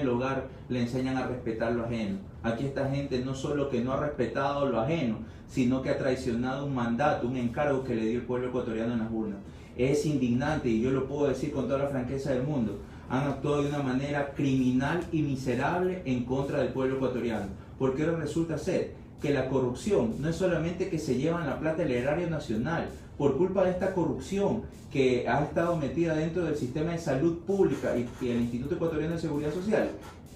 el hogar le enseñan a respetar lo ajeno. Aquí esta gente no solo que no ha respetado lo ajeno, sino que ha traicionado un mandato, un encargo que le dio el pueblo ecuatoriano en las urnas. Es indignante, y yo lo puedo decir con toda la franqueza del mundo, han actuado de una manera criminal y miserable en contra del pueblo ecuatoriano, porque ahora resulta ser que la corrupción no es solamente que se llevan la plata del erario nacional, por culpa de esta corrupción que ha estado metida dentro del sistema de salud pública y el Instituto Ecuatoriano de Seguridad Social,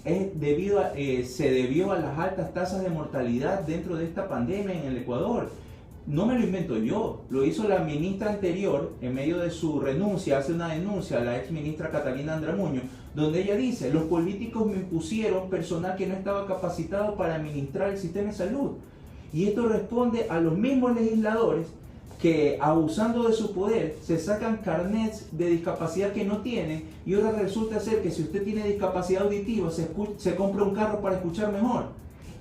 se debió a las altas tasas de mortalidad dentro de esta pandemia en el Ecuador. No me lo invento yo, lo hizo la ministra anterior en medio de su renuncia, hace una denuncia a la ex ministra Catalina Andramuño, donde ella dice: los políticos me impusieron personal que no estaba capacitado para administrar el sistema de salud. Y esto responde a los mismos legisladores que, abusando de su poder, se sacan carnets de discapacidad que no tienen, y ahora resulta ser que si usted tiene discapacidad auditiva se compra un carro para escuchar mejor.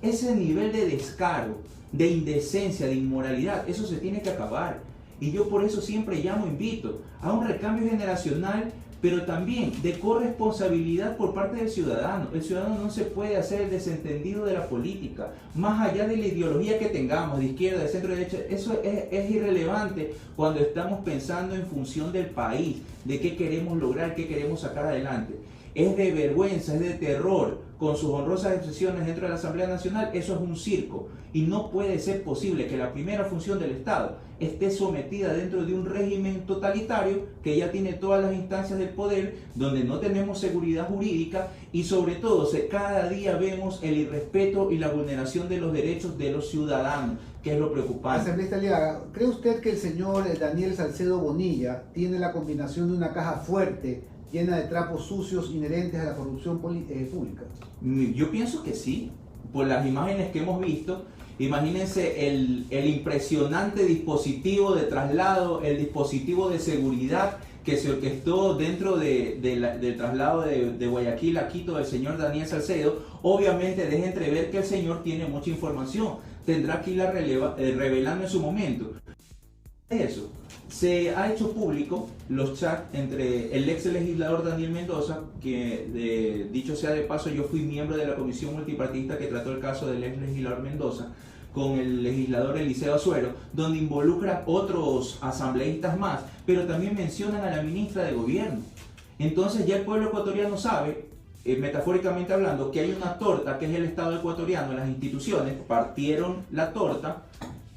Ese nivel de descaro, de indecencia, de inmoralidad, eso se tiene que acabar. Y yo por eso siempre invito a un recambio generacional, pero también de corresponsabilidad por parte del ciudadano. El ciudadano no se puede hacer el desentendido de la política, más allá de la ideología que tengamos, de izquierda, de centro, de derecha. Eso es irrelevante cuando estamos pensando en función del país, de qué queremos lograr, qué queremos sacar adelante. Es de vergüenza, es de terror, con sus honrosas expresiones dentro de la Asamblea Nacional. Eso es un circo, y no puede ser posible que la primera función del Estado esté sometida dentro de un régimen totalitario que ya tiene todas las instancias del poder, donde no tenemos seguridad jurídica, y sobre todo cada día vemos el irrespeto y la vulneración de los derechos de los ciudadanos, que es lo preocupante. Asambleísta Aliaga, ¿cree usted que el señor Daniel Salcedo Bonilla tiene la combinación de una caja fuerte llena de trapos sucios inherentes a la corrupción pública? Yo pienso que sí, por las imágenes que hemos visto. Imagínense el impresionante dispositivo de traslado, el dispositivo de seguridad que se orquestó dentro del traslado de Guayaquil a Quito del señor Daniel Salcedo. Obviamente deja entrever que el señor tiene mucha información, tendrá que irla revelando en su momento. Eso. Se ha hecho público los chats entre el ex legislador Daniel Mendoza, que dicho sea de paso, yo fui miembro de la comisión multipartidista que trató el caso del ex legislador Mendoza, con el legislador Eliseo Azuero, donde involucra otros asambleístas más, pero también mencionan a la ministra de Gobierno. Entonces ya el pueblo ecuatoriano sabe, metafóricamente hablando, que hay una torta que es el Estado ecuatoriano. Las instituciones partieron la torta,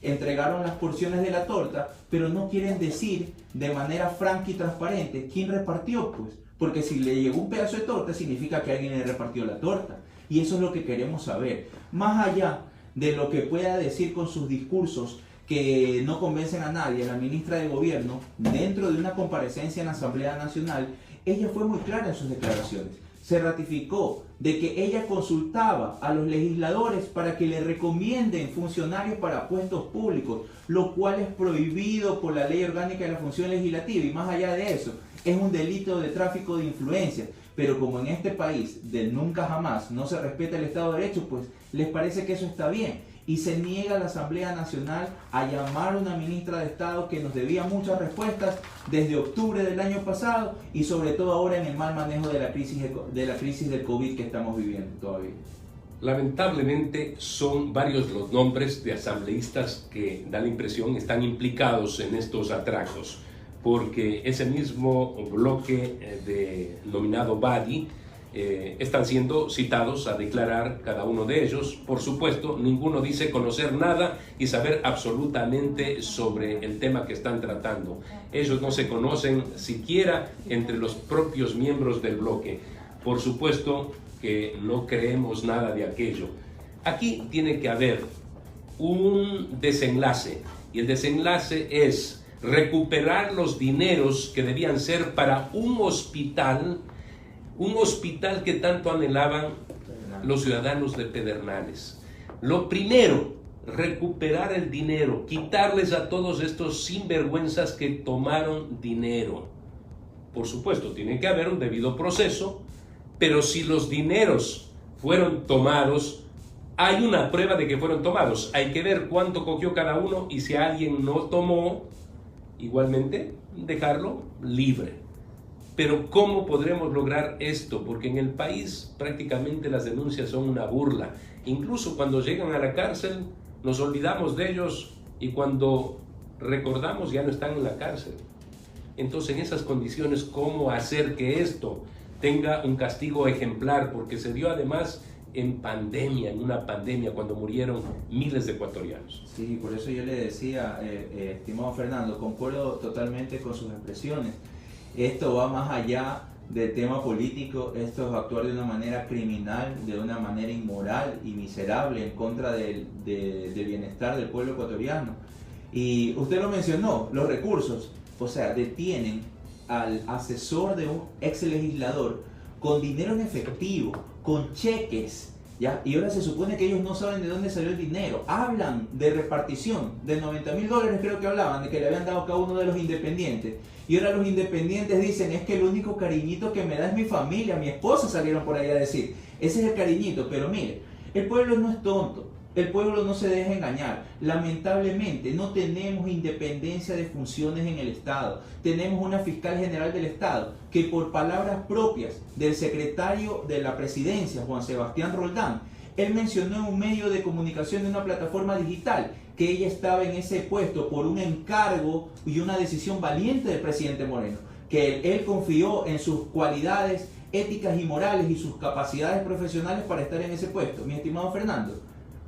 entregaron las porciones de la torta, pero no quieren decir de manera franca y transparente quién repartió, pues, porque si le llegó un pedazo de torta significa que alguien le repartió la torta, y eso es lo que queremos saber. Más allá de lo que pueda decir con sus discursos que no convencen a nadie, la ministra de Gobierno, dentro de una comparecencia en la Asamblea Nacional, ella fue muy clara en sus declaraciones. Se ratificó de que ella consultaba a los legisladores para que le recomienden funcionarios para puestos públicos, lo cual es prohibido por la Ley Orgánica de la Función Legislativa, y más allá de eso, es un delito de tráfico de influencias. Pero como en este país del nunca jamás no se respeta el Estado de Derecho, pues les parece que eso está bien, y se niega a la Asamblea Nacional a llamar a una ministra de Estado que nos debía muchas respuestas desde octubre del año pasado, y sobre todo ahora en el mal manejo de la crisis del COVID que estamos viviendo todavía. Lamentablemente son varios los nombres de asambleístas que da la impresión están implicados en estos atracos, porque ese mismo bloque denominado Badi están siendo citados a declarar cada uno de ellos. Por supuesto, ninguno dice conocer nada y saber absolutamente sobre el tema que están tratando. Ellos no se conocen siquiera entre los propios miembros del bloque. Por supuesto que no creemos nada de aquello. Aquí tiene que haber un desenlace, y el desenlace es recuperar los dineros que debían ser para un hospital que tanto anhelaban los ciudadanos de Pedernales. Lo primero, recuperar el dinero, quitarles a todos estos sinvergüenzas que tomaron dinero. Por supuesto, tiene que haber un debido proceso, pero si los dineros fueron tomados, hay una prueba de que fueron tomados. Hay que ver cuánto cogió cada uno, y si alguien no tomó, igualmente dejarlo libre. Pero ¿cómo podremos lograr esto? Porque en el país prácticamente las denuncias son una burla. Incluso cuando llegan a la cárcel nos olvidamos de ellos y cuando recordamos ya no están en la cárcel. Entonces, en esas condiciones, ¿cómo hacer que esto tenga un castigo ejemplar? Porque se dio además en pandemia, en una pandemia, cuando murieron miles de ecuatorianos. Sí, por eso yo le decía, estimado Fernando, concuerdo totalmente con sus expresiones. Esto va más allá del tema político, esto es actuar de una manera criminal, de una manera inmoral y miserable en contra del bienestar del pueblo ecuatoriano. Y usted lo mencionó, los recursos, o sea, detienen al asesor de un ex legislador con dinero en efectivo, con cheques, ¿ya? Y ahora se supone que ellos no saben de dónde salió el dinero. Hablan de repartición, de $90.000 creo que hablaban, de que le habían dado a cada uno de los independientes. Y ahora los independientes dicen, es que el único cariñito que me da es mi familia, mi esposa, salieron por ahí a decir. Ese es el cariñito, pero mire, el pueblo no es tonto. El pueblo no se deja engañar. Lamentablemente no tenemos independencia de funciones en el Estado. Tenemos una fiscal general del Estado que, por palabras propias del secretario de la presidencia, Juan Sebastián Roldán, él mencionó en un medio de comunicación de una plataforma digital que ella estaba en ese puesto por un encargo y una decisión valiente del presidente Moreno, que él confió en sus cualidades éticas y morales y sus capacidades profesionales para estar en ese puesto. Mi estimado Fernando,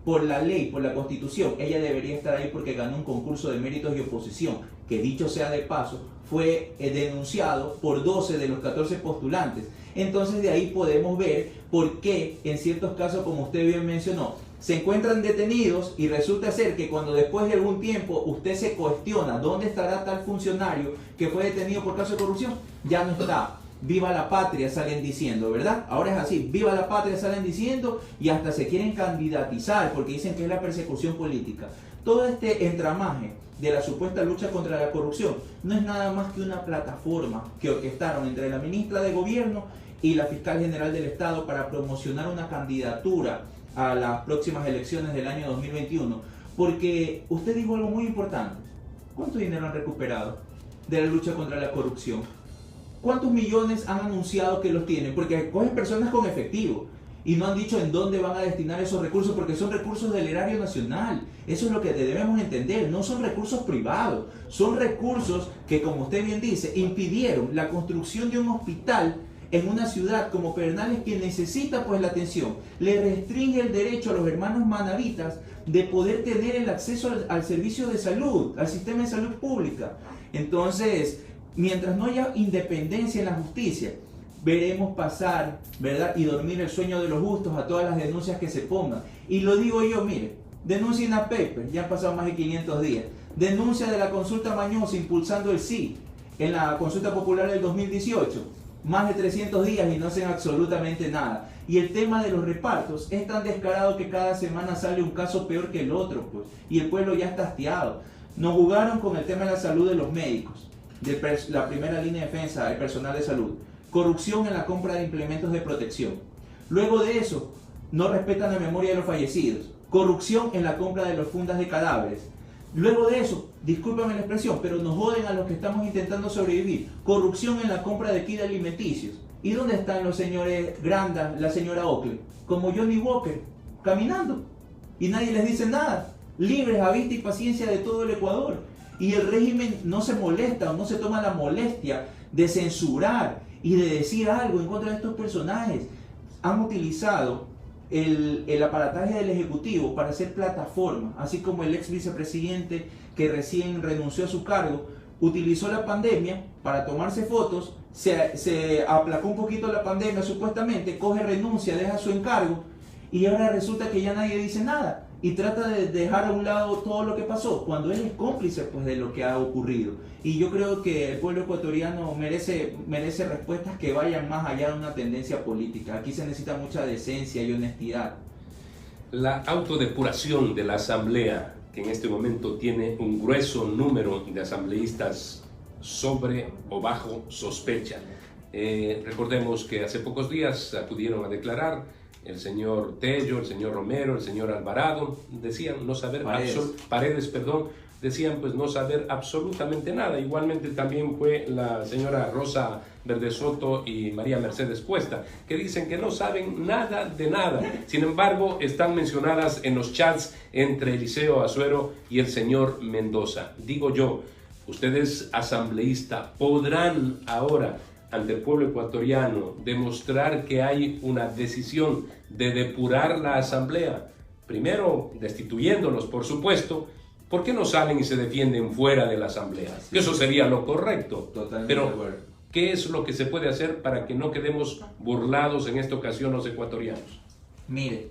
por la ley, por la Constitución, ella debería estar ahí porque ganó un concurso de méritos y oposición, que dicho sea de paso, fue denunciado por 12 de los 14 postulantes. Entonces de ahí podemos ver por qué en ciertos casos, como usted bien mencionó, se encuentran detenidos y resulta ser que cuando después de algún tiempo usted se cuestiona dónde estará tal funcionario que fue detenido por caso de corrupción, ya no está. Viva la patria, salen diciendo, ¿verdad? Ahora es así, viva la patria, salen diciendo, y hasta se quieren candidatizar porque dicen que es la persecución política. Todo este entramaje de la supuesta lucha contra la corrupción no es nada más que una plataforma que orquestaron entre la ministra de Gobierno y la fiscal general del Estado para promocionar una candidatura a las próximas elecciones del año 2021. Porque usted dijo algo muy importante. ¿Cuánto dinero han recuperado de la lucha contra la corrupción? ¿Cuántos millones han anunciado que los tienen? Porque cogen personas con efectivo y no han dicho en dónde van a destinar esos recursos, porque son recursos del erario nacional. Eso es lo que debemos entender. No son recursos privados, son recursos que, como usted bien dice, impidieron la construcción de un hospital en una ciudad como Pedernales que necesita pues la atención. Le restringe el derecho a los hermanos manavitas de poder tener el acceso al servicio de salud, al sistema de salud pública. Entonces, mientras no haya independencia en la justicia, veremos pasar, ¿verdad?, y dormir el sueño de los justos a todas las denuncias que se pongan. Y lo digo yo, mire, denuncia en paper, ya han pasado más de 500 días. Denuncia de la consulta mañosa impulsando el sí en la consulta popular del 2018. Más de 300 días y no hacen absolutamente nada. Y el tema de los repartos es tan descarado que cada semana sale un caso peor que el otro, pues. Y el pueblo ya está hastiado. Nos jugaron con el tema de la salud de los médicos, de la primera línea de defensa, el personal de salud. Corrupción en la compra de implementos de protección. Luego de eso, no respetan la memoria de los fallecidos. Corrupción en la compra de los fundas de cadáveres. Luego de eso, discúlpame la expresión, pero nos joden a los que estamos intentando sobrevivir. Corrupción en la compra de kits alimenticios. ¿Y dónde están los señores Granda, la señora Oakley? Como Johnny Walker, caminando. Y nadie les dice nada. Libres a vista y paciencia de todo el Ecuador. Y el régimen no se molesta o no se toma la molestia de censurar y de decir algo en contra de estos personajes. Han utilizado el aparataje del Ejecutivo para hacer plataforma, así como el ex vicepresidente que recién renunció a su cargo, utilizó la pandemia para tomarse fotos, se aplacó un poquito la pandemia supuestamente, coge renuncia, deja su encargo y ahora resulta que ya nadie dice nada y trata de dejar a un lado todo lo que pasó, cuando él es cómplice pues, de lo que ha ocurrido. Y yo creo que el pueblo ecuatoriano merece respuestas que vayan más allá de una tendencia política. Aquí se necesita mucha decencia y honestidad. La autodepuración de la Asamblea, que en este momento tiene un grueso número de asambleístas sobre o bajo sospecha. Recordemos que hace pocos días acudieron a declarar el señor Tello, el señor Romero, el señor Alvarado, decían no saber, Paredes, decían pues no saber absolutamente nada. Igualmente también fue la señora Rosa Verde Soto y María Mercedes Cuesta, que dicen que no saben nada de nada. Sin embargo, están mencionadas en los chats entre Eliseo Azuero y el señor Mendoza. Digo yo, ustedes asambleístas podrán ahora ante el pueblo ecuatoriano demostrar que hay una decisión de depurar la asamblea, primero destituyéndolos, por supuesto. ¿Por qué no salen y se defienden fuera de la asamblea? Sí. Eso sería lo correcto. Totalmente. Pero, ¿qué es lo que se puede hacer para que no quedemos burlados en esta ocasión los ecuatorianos? Mire,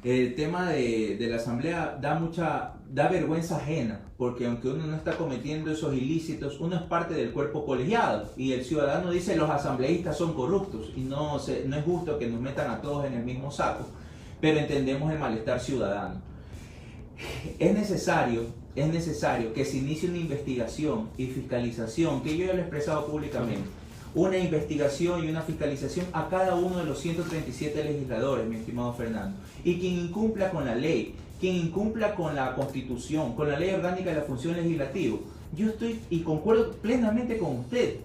el tema de la asamblea da vergüenza ajena, porque aunque uno no está cometiendo esos ilícitos, uno es parte del cuerpo colegiado y el ciudadano dice los asambleístas son corruptos y no es justo que nos metan a todos en el mismo saco, pero entendemos el malestar ciudadano. Es necesario que se inicie una investigación y fiscalización, que yo ya lo he expresado públicamente, una investigación y una fiscalización a cada uno de los 137 legisladores, mi estimado Fernando, y quien incumpla con la ley, quien incumpla con la Constitución, con la Ley Orgánica de la Función Legislativa, yo estoy y concuerdo plenamente con usted,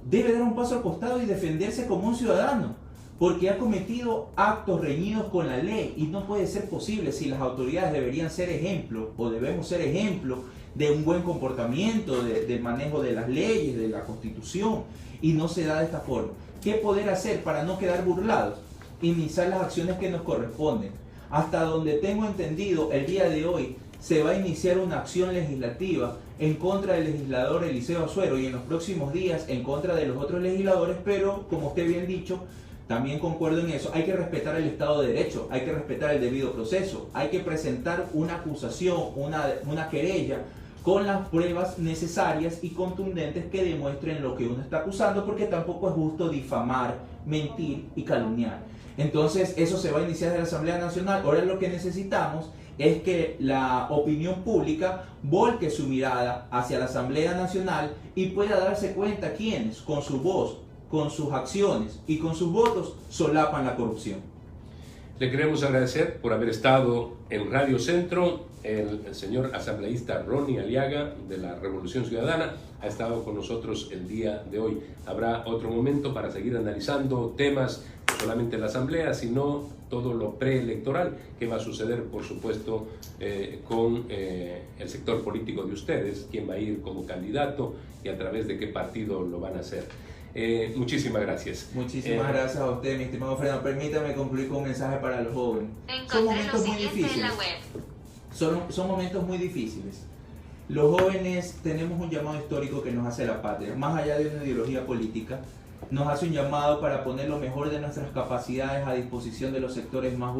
debe dar un paso al costado y defenderse como un ciudadano, porque ha cometido actos reñidos con la ley y no puede ser posible. Si las autoridades deberían ser ejemplo o debemos ser ejemplo de un buen comportamiento, del manejo de las leyes, de la Constitución, y no se da de esta forma. ¿Qué poder hacer para no quedar burlados? Iniciar las acciones que nos corresponden. Hasta donde tengo entendido, el día de hoy se va a iniciar una acción legislativa en contra del legislador Eliseo Azuero y en los próximos días en contra de los otros legisladores, pero como usted bien dicho, también concuerdo en eso, hay que respetar el Estado de Derecho, hay que respetar el debido proceso, hay que presentar una acusación, una querella con las pruebas necesarias y contundentes que demuestren lo que uno está acusando, porque tampoco es justo difamar, mentir y calumniar. Entonces eso se va a iniciar en la Asamblea Nacional. Ahora lo que necesitamos es que la opinión pública volque su mirada hacia la Asamblea Nacional y pueda darse cuenta quiénes, con su voz, con sus acciones y con sus votos, solapan la corrupción. Le queremos agradecer por haber estado en Radio Centro. El señor asambleísta Ronnie Aliaga de la Revolución Ciudadana ha estado con nosotros el día de hoy. Habrá otro momento para seguir analizando temas, no solamente la asamblea, sino todo lo preelectoral que va a suceder, por supuesto, con el sector político de ustedes, quién va a ir como candidato y a través de qué partido lo van a hacer. Muchísimas gracias. Muchísimas gracias a usted, mi estimado Fernando. Permítame concluir con un mensaje para los jóvenes. Son momentos muy difíciles. Son momentos muy difíciles. Los jóvenes tenemos un llamado histórico que nos hace la patria, más allá de una ideología política, nos hace un llamado para poner lo mejor de nuestras capacidades a disposición de los sectores más